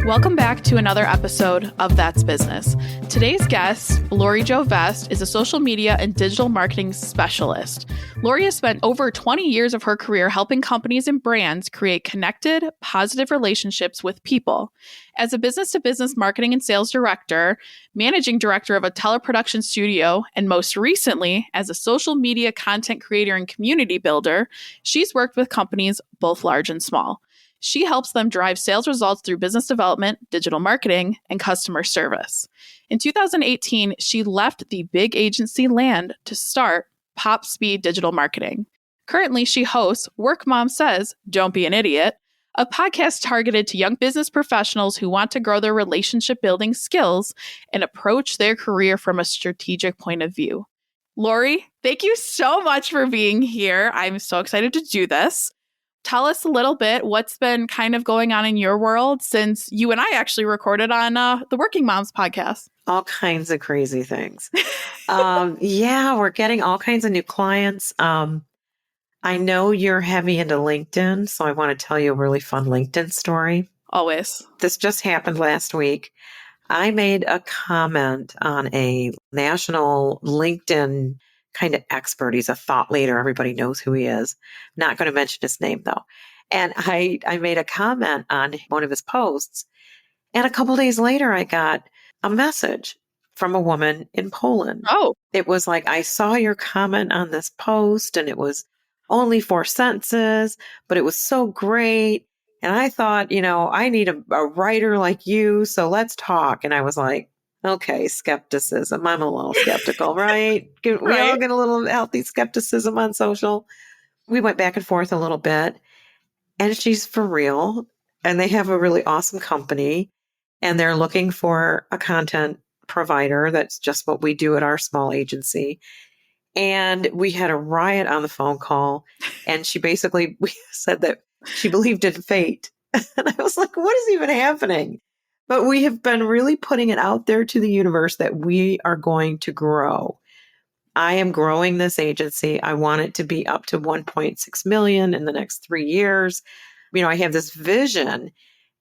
Welcome back to another episode of That's Business. Today's guest, Lori Jo Vest, is a social media and digital marketing specialist. Lori has spent over 20 years of her career helping companies and brands create connected, positive relationships with people. As a business-to-business marketing and sales director, managing director of a teleproduction studio, and most recently, as a social media content creator and community builder, she's worked with companies both large and small. She helps them drive sales results through business development, digital marketing, and customer service. In 2018, she left the big agency land to start Pop Speed Digital Marketing. Currently, she hosts Work Mom Says, Don't Be an Idiot, a podcast targeted to young business professionals who want to grow their relationship building skills and approach their career from a strategic point of view. Lori, thank you so much for being here. I'm so excited to do this. Tell us a little bit what's been kind of going on in your world since you and I actually recorded on the Working Moms podcast. All kinds of crazy things. We're getting all kinds of new clients. I know you're heavy into LinkedIn, so I want to tell you a really fun LinkedIn story. Always. This just happened last week. I made a comment on a national LinkedIn kind of expert. He's a thought leader. Everybody knows who he is. Not going to mention his name though. And I made a comment on one of his posts. And a couple days later, I got a message from a woman in Poland. Oh. It was like, I saw your comment on this post and it was only 4 sentences, but it was so great. And I thought, I need a writer like you. So let's talk. And I was like, okay, skepticism. I'm a little skeptical, right? We all get a little healthy skepticism on social. We went back and forth a little bit, and she's for real. And they have a really awesome company, and they're looking for a content provider. That's just what we do at our small agency. And we had a riot on the phone call, and she basically said that she believed in fate. And I was like, what is even happening? But we have been really putting it out there to the universe that we are going to grow. I am growing this agency. I want it to be up to 1.6 million in the next 3 years. I have this vision.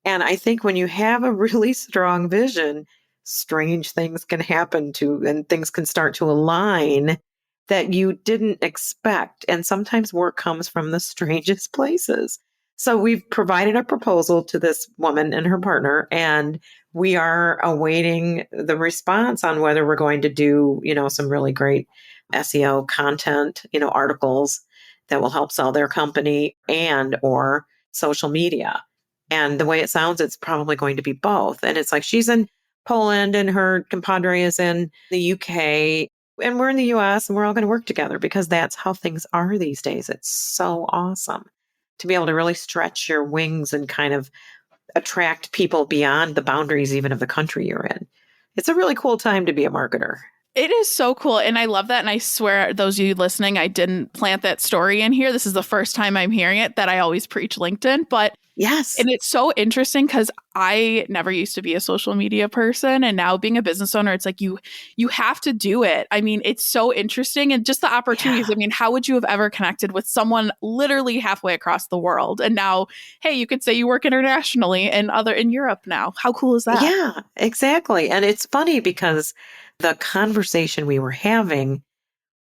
And I think when you have a really strong vision, strange things can happen and things can start to align that you didn't expect. And sometimes work comes from the strangest places. So we've provided a proposal to this woman and her partner, and we are awaiting the response on whether we're going to do, some really great SEO content, articles that will help sell their company and or social media. And the way it sounds, it's probably going to be both. And it's like she's in Poland and her compadre is in the UK and we're in the US and we're all going to work together because that's how things are these days. It's so awesome to be able to really stretch your wings and kind of attract people beyond the boundaries even of the country you're in. It's a really cool time to be a marketer. It is so cool. And I love that. And I swear, those of you listening, I didn't plant that story in here. This is the first time I'm hearing it, that I always preach LinkedIn. But yes. And it's so interesting because I never used to be a social media person. And now being a business owner, it's like you have to do it. I mean, it's so interesting. And just the opportunities. Yeah. I mean, how would you have ever connected with someone literally halfway across the world? And now, hey, you could say you work internationally and in Europe now. How cool is that? Yeah, exactly. And it's funny because the conversation we were having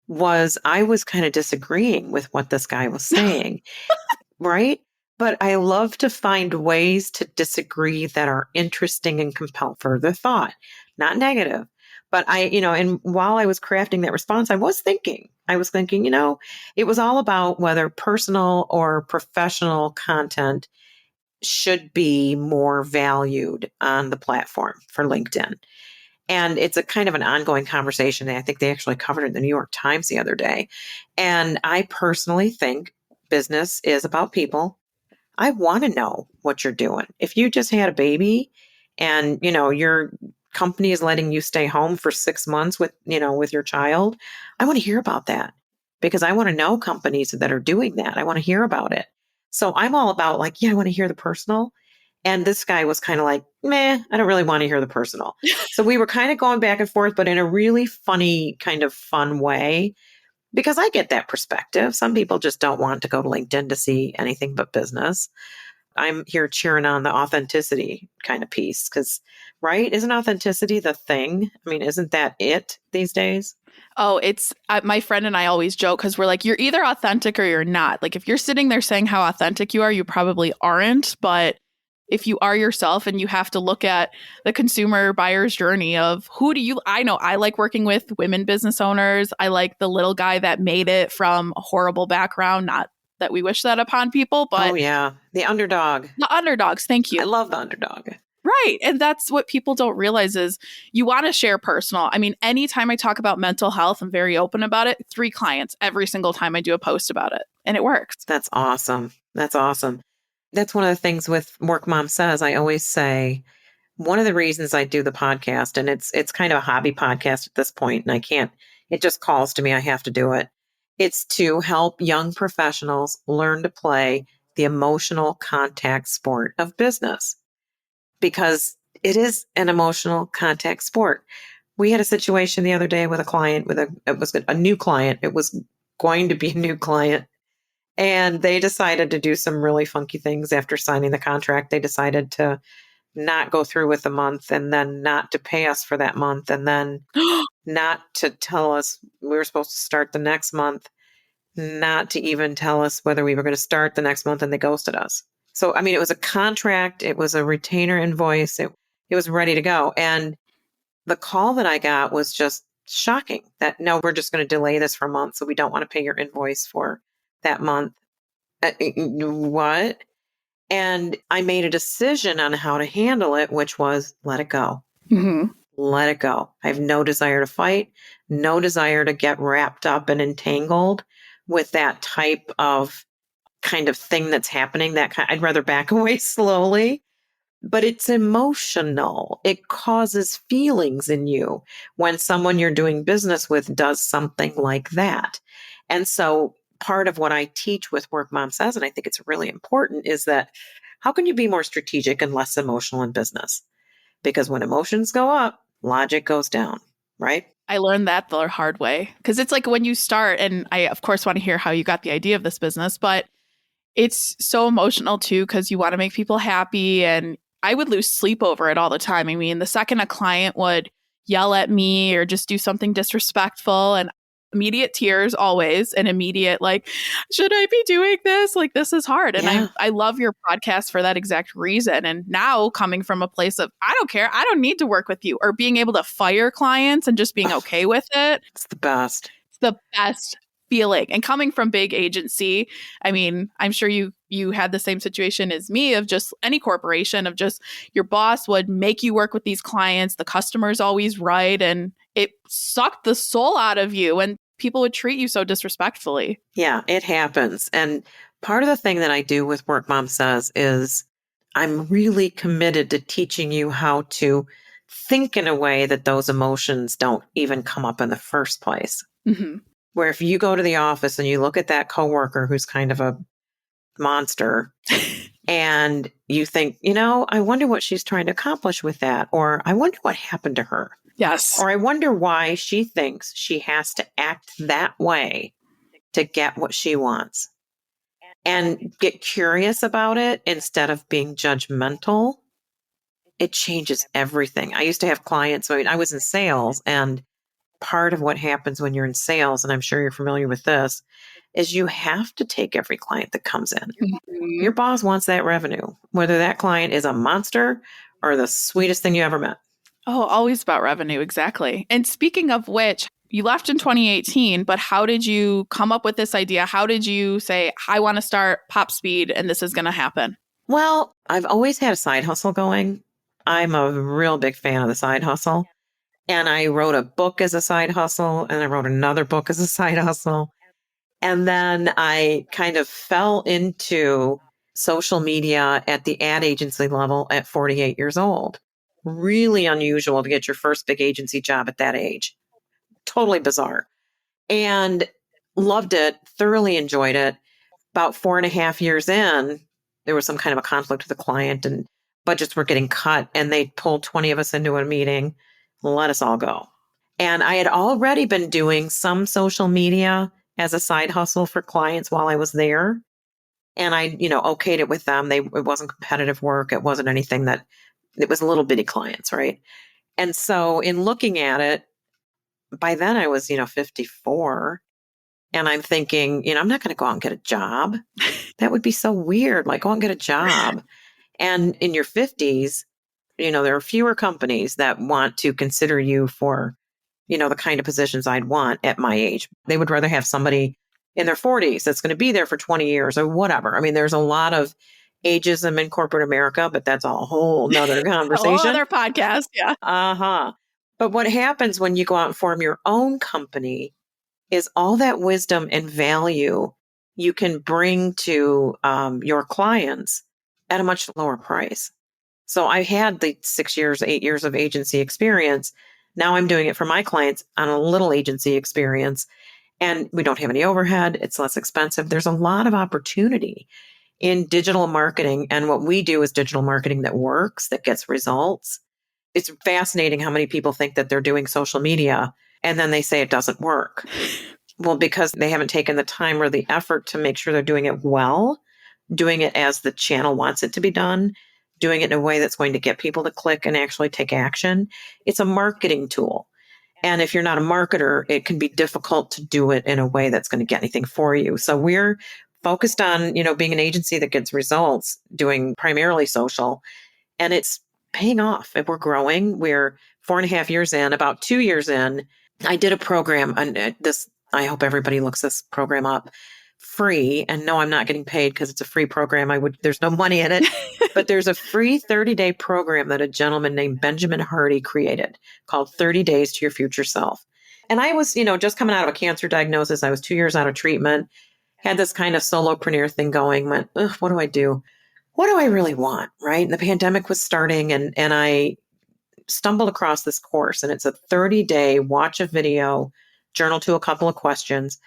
was I was kind of disagreeing with what this guy was saying, right? But I love to find ways to disagree that are interesting and compel further thought, not negative. But and while I was crafting that response, I was thinking, it was all about whether personal or professional content should be more valued on the platform for LinkedIn. And it's a kind of an ongoing conversation. I think they actually covered it in the New York Times the other day. And I personally think business is about people. I want to know what you're doing. If you just had a baby and, your company is letting you stay home for 6 months with your child, I want to hear about that because I want to know companies that are doing that. I want to hear about it. So I'm all about I want to hear the personal. And this guy was kind of like, meh, I don't really want to hear the personal. So we were kind of going back and forth, but in a really funny, kind of fun way, because I get that perspective. Some people just don't want to go to LinkedIn to see anything but business. I'm here cheering on the authenticity kind of piece because, right? Isn't authenticity the thing? I mean, isn't that it these days? Oh, it's my friend and I always joke because we're like, you're either authentic or you're not. Like, if you're sitting there saying how authentic you are, you probably aren't. But if you are yourself and you have to look at the consumer buyer's journey of who do you, I know I like working with women business owners. I like the little guy that made it from a horrible background. Not that we wish that upon people, Oh, but yeah. The underdog. the underdogs. Thank I you. love the underdog. Right. And that's what people don't realize is you want to share personal. I mean, anytime I talk about mental health, I'm very open about it. 3 clients every single time I do a post about it. And it works. That's awesome. That's awesome. That's one of the things with Work Mom Says. I always say one of the reasons I do the podcast, and it's kind of a hobby podcast at this point, and I can't, it just calls to me. I have to do it. It's to help young professionals learn to play the emotional contact sport of business because it is an emotional contact sport. We had a situation the other day with a client it was a new client. It was going to be a new client. And they decided to do some really funky things after signing the contract. They decided to not go through with the month and then not to pay us for that month and then not to tell us we were supposed to start the next month, not to even tell us whether we were going to start the next month, and they ghosted us. So, I mean, it was a contract, it was a retainer invoice, it was ready to go. And the call that I got was just shocking that no, we're just going to delay this for a month. So we don't want to pay your invoice for that month. What? And I made a decision on how to handle it, which was let it go. Mm-hmm. Let it go. I have no desire to fight, no desire to get wrapped up and entangled with that type of kind of thing that's happening. I'd rather back away slowly, but it's emotional. It causes feelings in you when someone you're doing business with does something like that. And so part of what I teach with Work Mom Says, and I think it's really important, is that how can you be more strategic and less emotional in business? Because when emotions go up, logic goes down, right? I learned that the hard way because it's like when you start, and I, of course, want to hear how you got the idea of this business, but it's so emotional too because you want to make people happy. And I would lose sleep over it all the time. I mean, the second a client would yell at me or just do something disrespectful, and immediate tears always, and immediate like, should I be doing this? Like, this is hard. And Yeah. I love your podcast for that exact reason. And now coming from a place of, I don't care, I don't need to work with you, or being able to fire clients and just being okay with it. It's the best. It's the best feeling. And coming from big agency, I mean, I'm sure you had the same situation as me of just any corporation of just your boss would make you work with these clients, the customer's always right, and it sucked the soul out of you and people would treat you so disrespectfully. Yeah, it happens. And part of the thing that I do with Work Mom Says is I'm really committed to teaching you how to think in a way that those emotions don't even come up in the first place. Mm-hmm. Where if you go to the office and you look at that coworker who's kind of a monster and you think, I wonder what she's trying to accomplish with that, or I wonder what happened to her. Yes. Or I wonder why she thinks she has to act that way to get what she wants. And get curious about it instead of being judgmental. It changes everything. I used to have clients, I was in sales, and part of what happens when you're in sales, and I'm sure you're familiar with this, is you have to take every client that comes in. Mm-hmm. Your boss wants that revenue, whether that client is a monster or the sweetest thing you ever met. Oh, always about revenue. Exactly. And speaking of which, you left in 2018, but how did you come up with this idea? How did you say, I want to start Pop Speed and this is going to happen? Well, I've always had a side hustle going. I'm a real big fan of the side hustle. And I wrote a book as a side hustle, and I wrote another book as a side hustle. And then I kind of fell into social media at the ad agency level at 48 years old. Really unusual to get your first big agency job at that age. Totally bizarre. And loved it, thoroughly enjoyed it. About 4.5 years in, there was some kind of a conflict with the client and budgets were getting cut, and they pulled 20 of us into a meeting, let us all go. And I had already been doing some social media as a side hustle for clients while I was there. And I, okayed it with them. It wasn't competitive work. It wasn't anything it was little bitty clients, right? And so in looking at it, by then I was, 54. And I'm thinking, I'm not going to go out and get a job. That would be so weird. Like, go out and get a job. And in your 50s, there are fewer companies that want to consider you for, the kind of positions I'd want at my age. They would rather have somebody in their 40s that's going to be there for 20 years or whatever. I mean, there's a lot of ageism in corporate America, but that's a whole nother A whole conversation. other podcast. Yeah. Uh-huh. But what happens when you go out and form your own company is all that wisdom and value you can bring to your clients at a much lower price. So I had the 6 years, 8 years of agency experience. Now I'm doing it for my clients on a little agency experience, and we don't have any overhead. It's less expensive. There's a lot of opportunity in digital marketing. And what we do is digital marketing that works, that gets results. It's fascinating how many people think that they're doing social media and then they say it doesn't work. Well, because they haven't taken the time or the effort to make sure they're doing it well, doing it as the channel wants it to be done, doing it in a way that's going to get people to click and actually take action. It's a marketing tool. And if you're not a marketer, it can be difficult to do it in a way that's going to get anything for you. So we're focused on, being an agency that gets results, doing primarily social, and it's paying off. If we're growing, we're 4.5 years in, about 2 years in. I did a program on this. I hope everybody looks this program up, free. And no, I'm not getting paid because it's a free program. There's no money in it, but there's a free 30-day program that a gentleman named Benjamin Hardy created called 30 Days to Your Future Self. And I was, just coming out of a cancer diagnosis. I was 2 years out of treatment, had this kind of solopreneur thing going, went, what do I do? What do I really want? Right. And the pandemic was starting and I stumbled across this course, and it's a 30-day watch a video, journal to a couple of questions,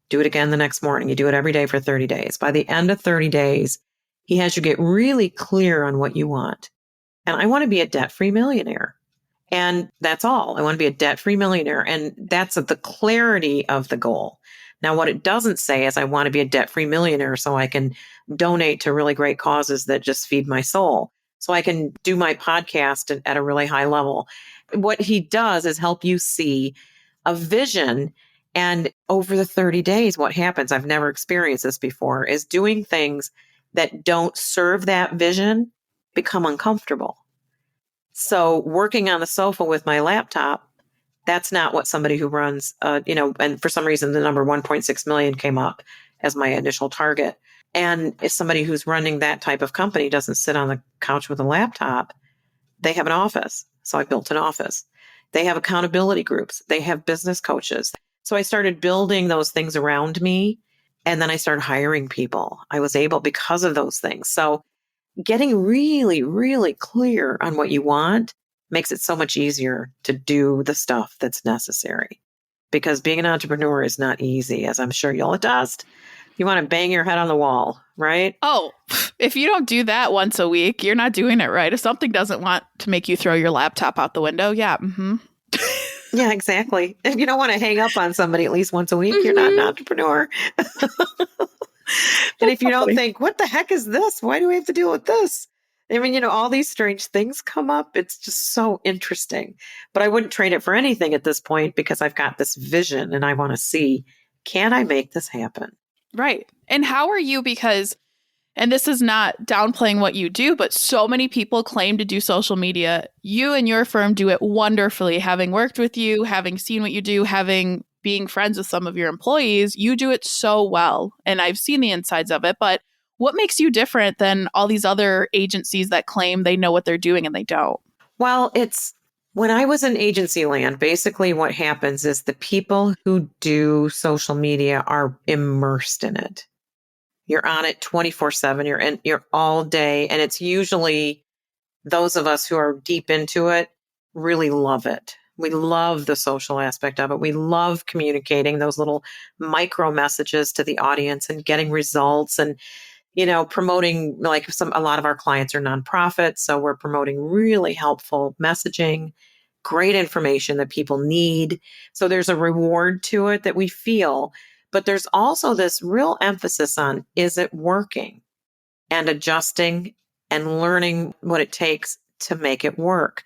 do it again the next morning. You do it every day for 30 days. By the end of 30 days, he has you get really clear on what you want. And I want to be a debt-free millionaire. And that's all. I want to be a debt-free millionaire. And that's the clarity of the goal. Now, what it doesn't say is I want to be a debt-free millionaire so I can donate to really great causes that just feed my soul. So I can do my podcast at a really high level. What he does is help you see a vision. And over the 30 days, what happens, I've never experienced this before, is doing things that don't serve that vision become uncomfortable. So working on the sofa with my laptop, that's not what somebody who runs, and for some reason, the number 1.6 million came up as my initial target. And if somebody who's running that type of company doesn't sit on the couch with a laptop, they have an office. So I built an office. They have accountability groups. They have business coaches. So I started building those things around me. And then I started hiring people. I was able because of those things. So getting really, really clear on what you want makes it so much easier to do the stuff that's necessary. Because being an entrepreneur is not easy, as I'm sure you'll attest. You want to bang your head on the wall, right? Oh, if you don't do that once a week, you're not doing it right. If something doesn't want to make you throw your laptop out the window, yeah. Mm-hmm. Yeah, exactly. If you don't want to hang up on somebody at least once a week, you're not an entrepreneur. And if you don't think, what the heck is this? Why do we have to deal with this? I mean, all these strange things come up. It's just so interesting. But I wouldn't trade it for anything at this point because I've got this vision and I want to see, can I make this happen? Right. And how are you? Because, and this is not downplaying what you do, but so many people claim to do social media. You and your firm do it wonderfully. Having worked with you, having seen what you do, being friends with some of your employees, you do it so well. And I've seen the insides of it. But what makes you different than all these other agencies that claim they know what they're doing and they don't? Well, when I was in agency land, basically what happens is the people who do social media are immersed in it. You're on it 24/7. You're all day. And it's usually those of us who are deep into it really love it. We love the social aspect of it. We love communicating those little micro messages to the audience and getting results and, promoting, like a lot of our clients are nonprofits. So we're promoting really helpful messaging, great information that people need. So there's a reward to it that we feel. But there's also this real emphasis on, is it working? And adjusting and learning what it takes to make it work.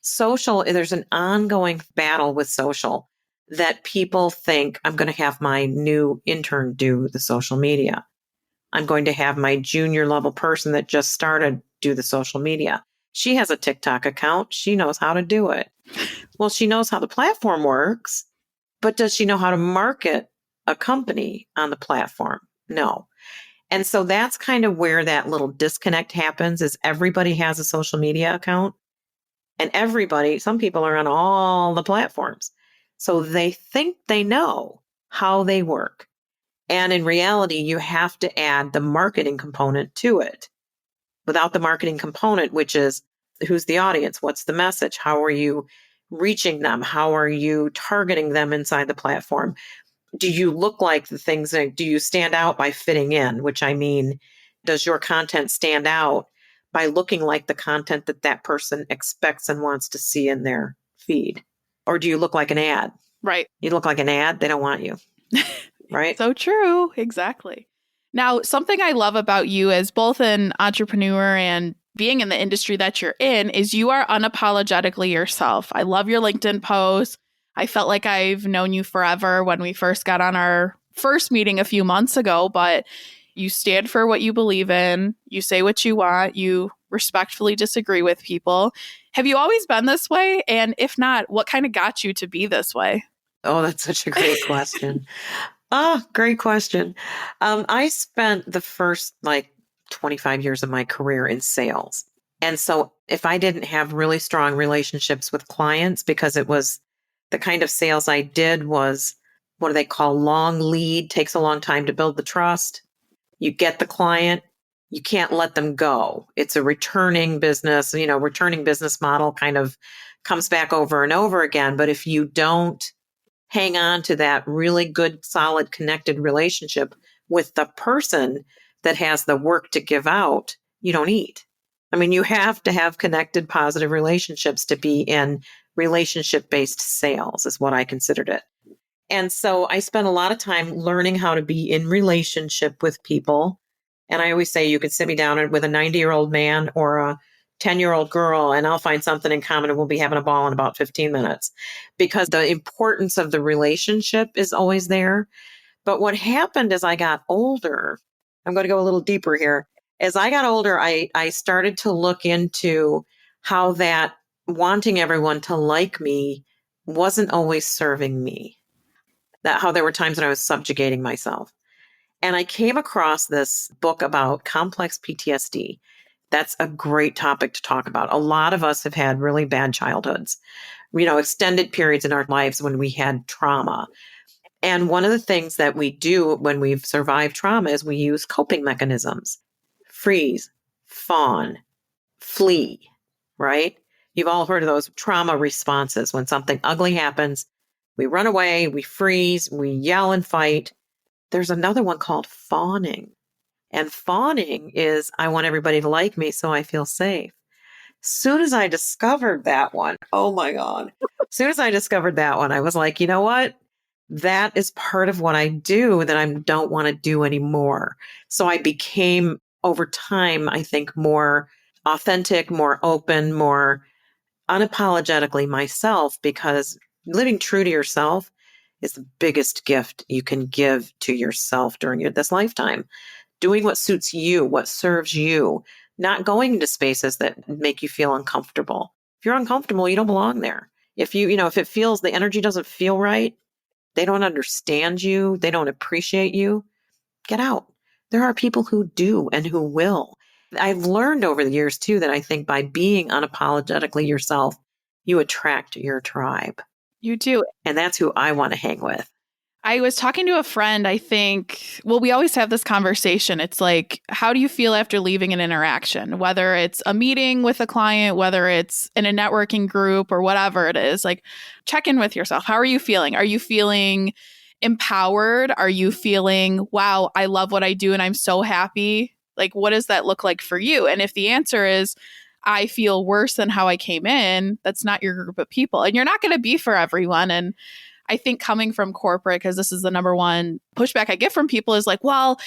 Social, there's an ongoing battle with social that people think, I'm going to have my new intern do the social media. I'm going to have my junior level person that just started do the social media. She has a TikTok account. She knows how to do it. Well, she knows how the platform works, but does she know how to market a company on the platform? No. And so that's kind of where that little disconnect happens is everybody has a social media account and some people are on all the platforms. So they think they know how they work. And in reality, you have to add the marketing component to it. Without the marketing component, which is who's the audience? What's the message? How are you reaching them? How are you targeting them inside the platform? Do you look like the things do you stand out by fitting in? Which I mean, does your content stand out by looking like the content that that person expects and wants to see in their feed? Or do you look like an ad? Right. You look like an ad, they don't want you. Right? So true. Exactly. Now, something I love about you as both an entrepreneur and being in the industry that you're in is you are unapologetically yourself. I love your LinkedIn posts. I felt like I've known you forever when we first got on our first meeting a few months ago, but you stand for what you believe in. You say what you want. You respectfully disagree with people. Have you always been this way? And if not, what kind of got you to be this way? Oh, that's such a great question. Oh, great question. I spent the first 25 years of my career in sales. And so if I didn't have really strong relationships with clients, because it was the kind of sales I did was what do they call long lead, takes a long time to build the trust. You get the client, you can't let them go. It's a returning business, returning business model kind of comes back over and over again. But if you don't hang on to that really good, solid, connected relationship with the person that has the work to give out, you don't eat. I mean, you have to have connected, positive relationships to be in relationship-based sales is what I considered it. And so I spent a lot of time learning how to be in relationship with people. And I always say you could sit me down with a 90-year-old man or a 10-year-old girl, and I'll find something in common and we'll be having a ball in about 15 minutes because the importance of the relationship is always there. But what happened as I got older, I'm going to go a little deeper here. As I got older, I started to look into how that wanting everyone to like me wasn't always serving me. That how there were times when I was subjugating myself. And I came across this book about complex PTSD. That's a great topic to talk about. A lot of us have had really bad childhoods, extended periods in our lives when we had trauma. And one of the things that we do when we've survived trauma is we use coping mechanisms. Freeze, fawn, flee, right? You've all heard of those trauma responses. When something ugly happens, we run away, we freeze, we yell and fight. There's another one called fawning. And fawning is, I want everybody to like me so I feel safe. Soon as I discovered that one, oh my God. As soon as I discovered that one, I was like, you know what? That is part of what I do that I don't want to do anymore. So I became, over time, I think, more authentic, more open, more unapologetically myself, because living true to yourself is the biggest gift you can give to yourself during this lifetime. Doing what suits you, what serves you, not going into spaces that make you feel uncomfortable. If you're uncomfortable, you don't belong there. If if it feels the energy doesn't feel right, they don't understand you, they don't appreciate you, get out. There are people who do and who will. I've learned over the years too that I think by being unapologetically yourself, you attract your tribe. You do. And that's who I want to hang with. I was talking to a friend, I think, we always have this conversation. It's like, how do you feel after leaving an interaction? Whether it's a meeting with a client, whether it's in a networking group or whatever it is, like check in with yourself. How are you feeling? Are you feeling empowered? Are you feeling, wow, I love what I do and I'm so happy? Like, what does that look like for you? And if the answer is, I feel worse than how I came in, that's not your group of people. And you're not going to be for everyone. And I think coming from corporate, because this is the number one pushback I get from people is like, well,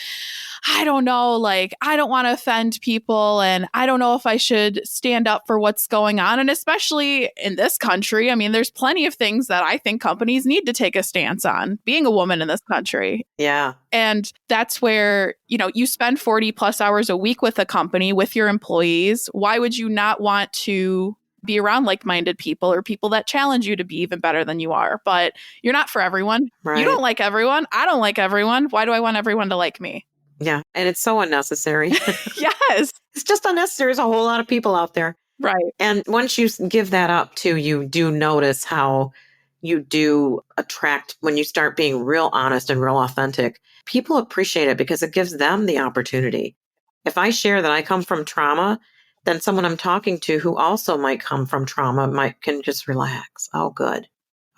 I don't know, like, I don't want to offend people and I don't know if I should stand up for what's going on. And especially in this country, I mean, there's plenty of things that I think companies need to take a stance on, being a woman in this country. Yeah. And that's where, you spend 40 plus hours a week with a company, with your employees. Why would you not want to be around like-minded people or people that challenge you to be even better than you are? But you're not for everyone. Right. You don't like everyone. I don't like everyone. Why do I want everyone to like me? Yeah. And it's so unnecessary. Yes. It's just unnecessary. There's a whole lot of people out there. Right. And once you give that up too, you do notice how you do attract, when you start being real honest and real authentic, people appreciate it because it gives them the opportunity. If I share that I come from trauma, then someone I'm talking to who also might come from trauma can just relax. Oh, good.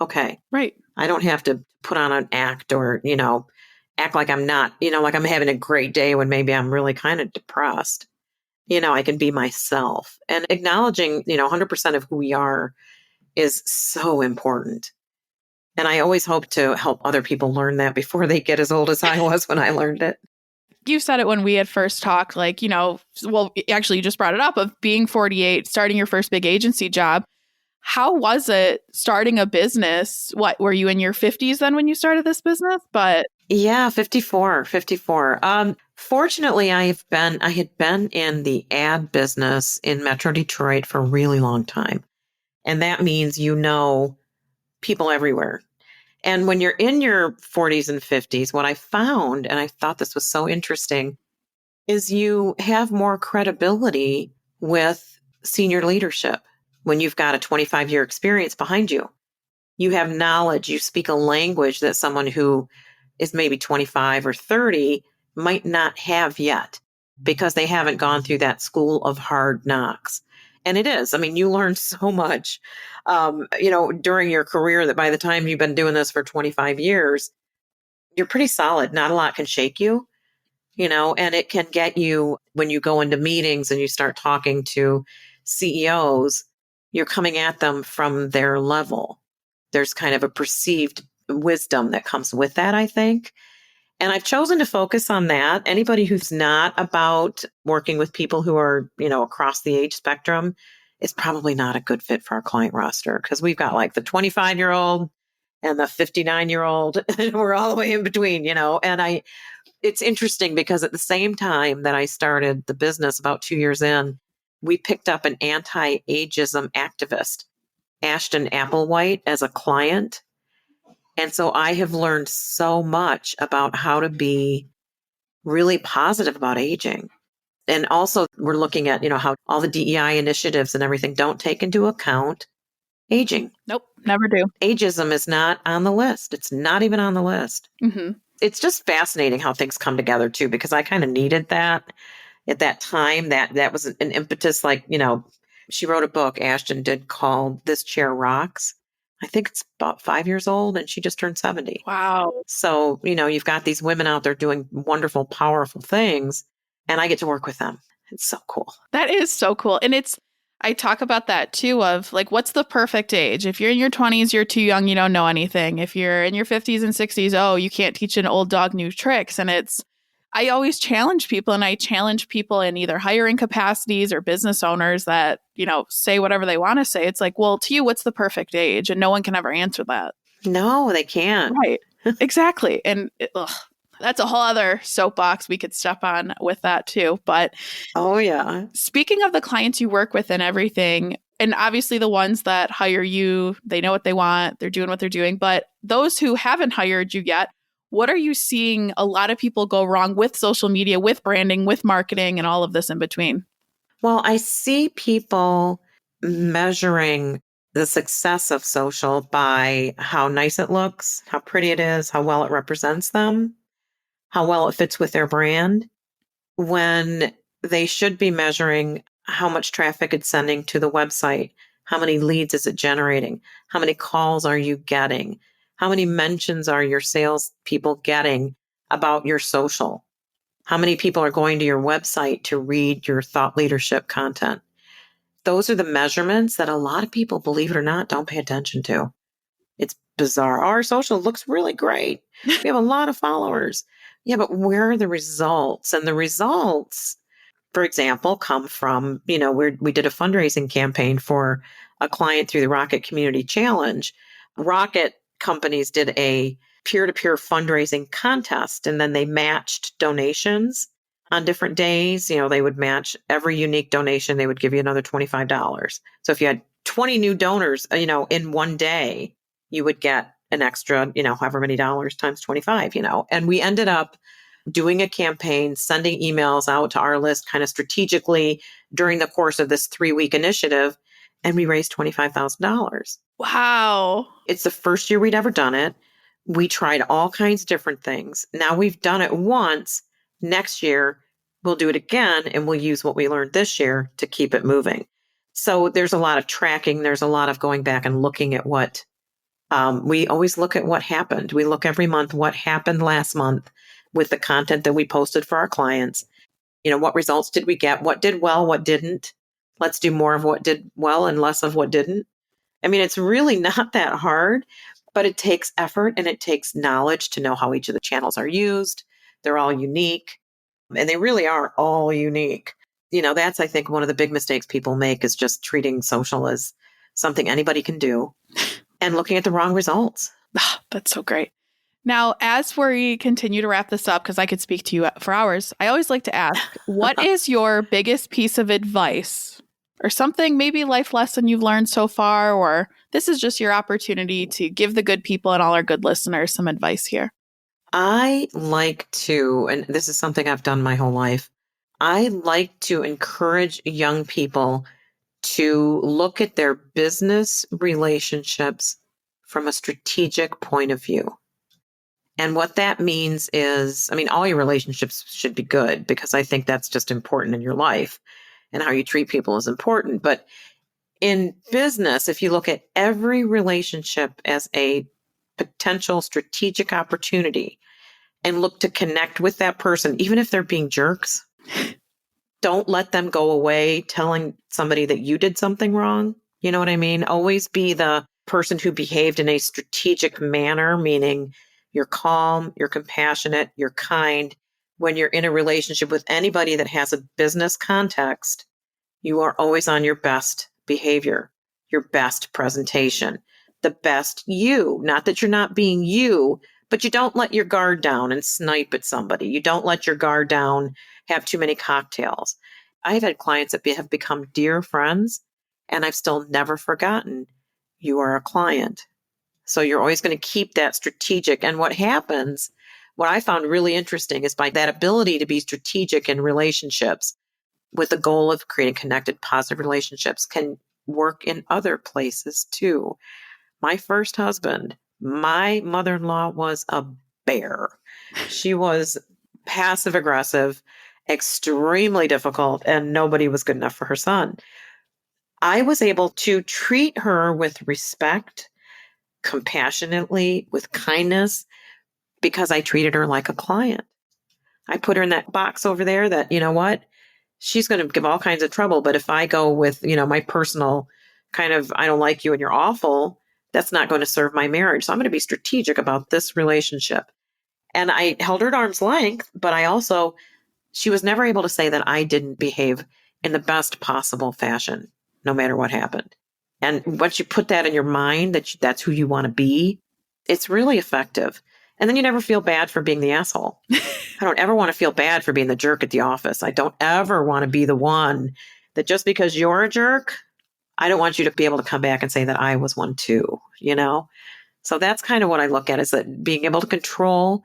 Okay. Right. I don't have to put on an act or, act like I'm not, like I'm having a great day when maybe I'm really kind of depressed. I can be myself, and acknowledging, 100% of who we are is so important. And I always hope to help other people learn that before they get as old as I was when I learned it. You said it when we had first talked, like, well, actually you just brought it up of being 48, starting your first big agency job. How was it starting a business? What, were you in your 50s then when you started this business? But yeah, 54. Fortunately, I had been in the ad business in Metro Detroit for a really long time. And that means, people everywhere. And when you're in your 40s and 50s, what I found, and I thought this was so interesting, is you have more credibility with senior leadership when you've got a 25-year experience behind you. You have knowledge, you speak a language that someone who is maybe 25 or 30 might not have yet because they haven't gone through that school of hard knocks. And it is. I mean, you learn so much, during your career that by the time you've been doing this for 25 years, you're pretty solid. Not a lot can shake you, and it can get you when you go into meetings and you start talking to CEOs, you're coming at them from their level. There's kind of a perceived wisdom that comes with that, I think. And I've chosen to focus on that. Anybody who's not about working with people who are, across the age spectrum is probably not a good fit for our client roster because we've got like the 25-year-old and the 59-year-old, and we're all the way in between, and it's interesting because at the same time that I started the business about 2 years in, we picked up an anti-ageism activist, Ashton Applewhite, as a client. And so I have learned so much about how to be really positive about aging. And also we're looking at, how all the DEI initiatives and everything don't take into account aging. Nope, never do. Ageism is not on the list. It's not even on the list. Mm-hmm. It's just fascinating how things come together too, because I kind of needed that at that time. That was an impetus. Like, she wrote a book, Ashton did, called This Chair Rocks. I think it's about 5 years old and she just turned 70. Wow. So, you've got these women out there doing wonderful, powerful things, and I get to work with them. It's so cool. That is so cool. And I talk about that too of like, what's the perfect age? If you're in your 20s, you're too young, you don't know anything. If you're in your 50s and 60s, oh, you can't teach an old dog new tricks. And I always challenge people, and I challenge people in either hiring capacities or business owners that, say whatever they want to say. It's like, well, to you, what's the perfect age? And no one can ever answer that. No, they can't. Right. Exactly. And that's a whole other soapbox we could step on with that too. But oh, yeah. Speaking of the clients you work with and everything, and obviously the ones that hire you, they know what they want, they're doing what they're doing. But those who haven't hired you yet, what are you seeing a lot of people go wrong with social media, with branding, with marketing, and all of this in between? Well, I see people measuring the success of social by how nice it looks, how pretty it is, how well it represents them, how well it fits with their brand, when they should be measuring how much traffic it's sending to the website, how many leads is it generating, how many calls are you getting, how many mentions are your sales people getting about your social, how many people are going to your website to read your thought leadership content. Those are the measurements that a lot of people, believe it or not, don't pay attention to. It's bizarre. Our social looks really great. We have a lot of followers. Yeah, but where are the results? And the results, for example, come from, we did a fundraising campaign for a client through the Rocket Community Challenge. Rocket companies did a peer-to-peer fundraising contest, and then they matched donations on different days. They would match every unique donation. They would give you another $25. So if you had 20 new donors, in one day, you would get an extra, however many dollars times 25, and we ended up doing a campaign, sending emails out to our list kind of strategically during the course of this 3-week initiative. And we raised $25,000. Wow. It's the first year we'd ever done it. We tried all kinds of different things. Now we've done it once. Next year, we'll do it again, and we'll use what we learned this year to keep it moving. So there's a lot of tracking. There's a lot of going back and looking at what we always look at what happened. We look every month what happened last month with the content that we posted for our clients. What results did we get? What did well? What didn't? Let's do more of what did well and less of what didn't. I mean, it's really not that hard, but it takes effort and it takes knowledge to know how each of the channels are used. They're all unique, and they really are all unique. That's, I think, one of the big mistakes people make is just treating social as something anybody can do and looking at the wrong results. That's so great. Now, as we continue to wrap this up, because I could speak to you for hours, I always like to ask, what is your biggest piece of advice or something, maybe life lesson you've learned so far, or this is just your opportunity to give the good people and all our good listeners some advice here? I like to, and this is something I've done my whole life, I like to encourage young people to look at their business relationships from a strategic point of view. And what that means is, all your relationships should be good, because I think that's just important in your life, and how you treat people is important. But in business, if you look at every relationship as a potential strategic opportunity and look to connect with that person, even if they're being jerks, don't let them go away telling somebody that you did something wrong. You know what I mean? Always be the person who behaved in a strategic manner, meaning you're calm, you're compassionate, you're kind. When you're in a relationship with anybody that has a business context, you are always on your best behavior, your best presentation, the best you. Not that you're not being you, but you don't let your guard down and snipe at somebody. You don't let your guard down, have too many cocktails. I've had clients that have become dear friends, and I've still never forgotten, you are a client. So you're always going to keep that strategic. And what happens, what I found really interesting is by that ability to be strategic in relationships with the goal of creating connected, positive relationships can work in other places too. My first husband, my mother-in-law was a bear. She was passive aggressive, extremely difficult, and nobody was good enough for her son. I was able to treat her with respect, compassionately, with kindness, because I treated her like a client. I put her in that box over there that, you know what, she's going to give all kinds of trouble. But if I go with, my personal kind of, I don't like you and you're awful, that's not going to serve my marriage. So I'm going to be strategic about this relationship. And I held her at arm's length, but she was never able to say that I didn't behave in the best possible fashion, no matter what happened. And once you put that in your mind, that's who you want to be, it's really effective. And then you never feel bad for being the asshole. I don't ever want to feel bad for being the jerk at the office. I don't ever want to be the one that just because you're a jerk, I don't want you to be able to come back and say that I was one too, So that's kind of what I look at, is that being able to control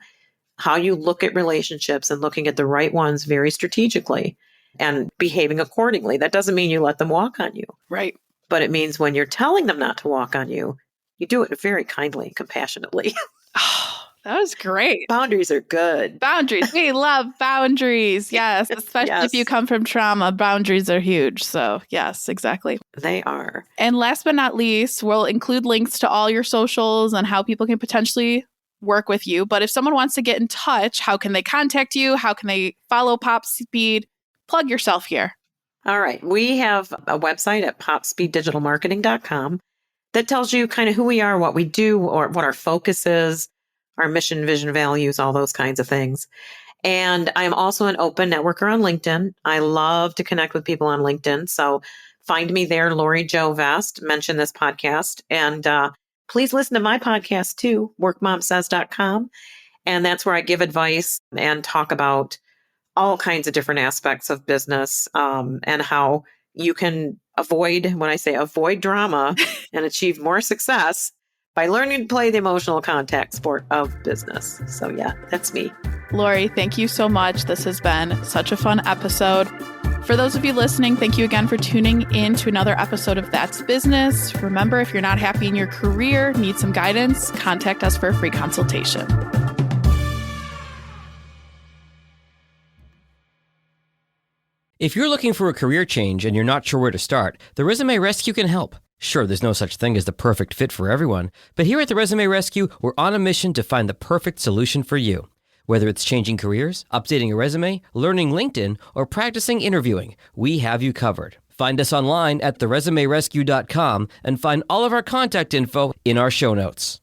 how you look at relationships and looking at the right ones very strategically and behaving accordingly. That doesn't mean you let them walk on you. Right. But it means when you're telling them not to walk on you, you do it very kindly and compassionately. Oh, that was great. Boundaries are good. Boundaries. We love boundaries. Yes. Especially if you come from trauma, boundaries are huge. So yes, exactly. They are. And last but not least, we'll include links to all your socials and how people can potentially work with you. But if someone wants to get in touch, how can they contact you? How can they follow Pop Speed? Plug yourself here. All right. We have a website at popspeeddigitalmarketing.com. that tells you kind of who we are, what we do, or what our focus is, our mission, vision, values, all those kinds of things. And I'm also an open networker on LinkedIn. I love to connect with people on LinkedIn. So find me there, Lori Jo Vest, mention this podcast. And please listen to my podcast too, workmomsays.com. And that's where I give advice and talk about all kinds of different aspects of business and how you can avoid, when I say avoid drama and achieve more success by learning to play the emotional contact sport of business. So yeah, that's me. Lori, thank you so much. This has been such a fun episode. For those of you listening, thank you again for tuning in to another episode of That's Business. Remember, if you're not happy in your career, need some guidance, contact us for a free consultation. If you're looking for a career change and you're not sure where to start, the Resume Rescue can help. Sure, there's no such thing as the perfect fit for everyone, but here at the Resume Rescue, we're on a mission to find the perfect solution for you. Whether it's changing careers, updating a resume, learning LinkedIn, or practicing interviewing, we have you covered. Find us online at theresumerescue.com and find all of our contact info in our show notes.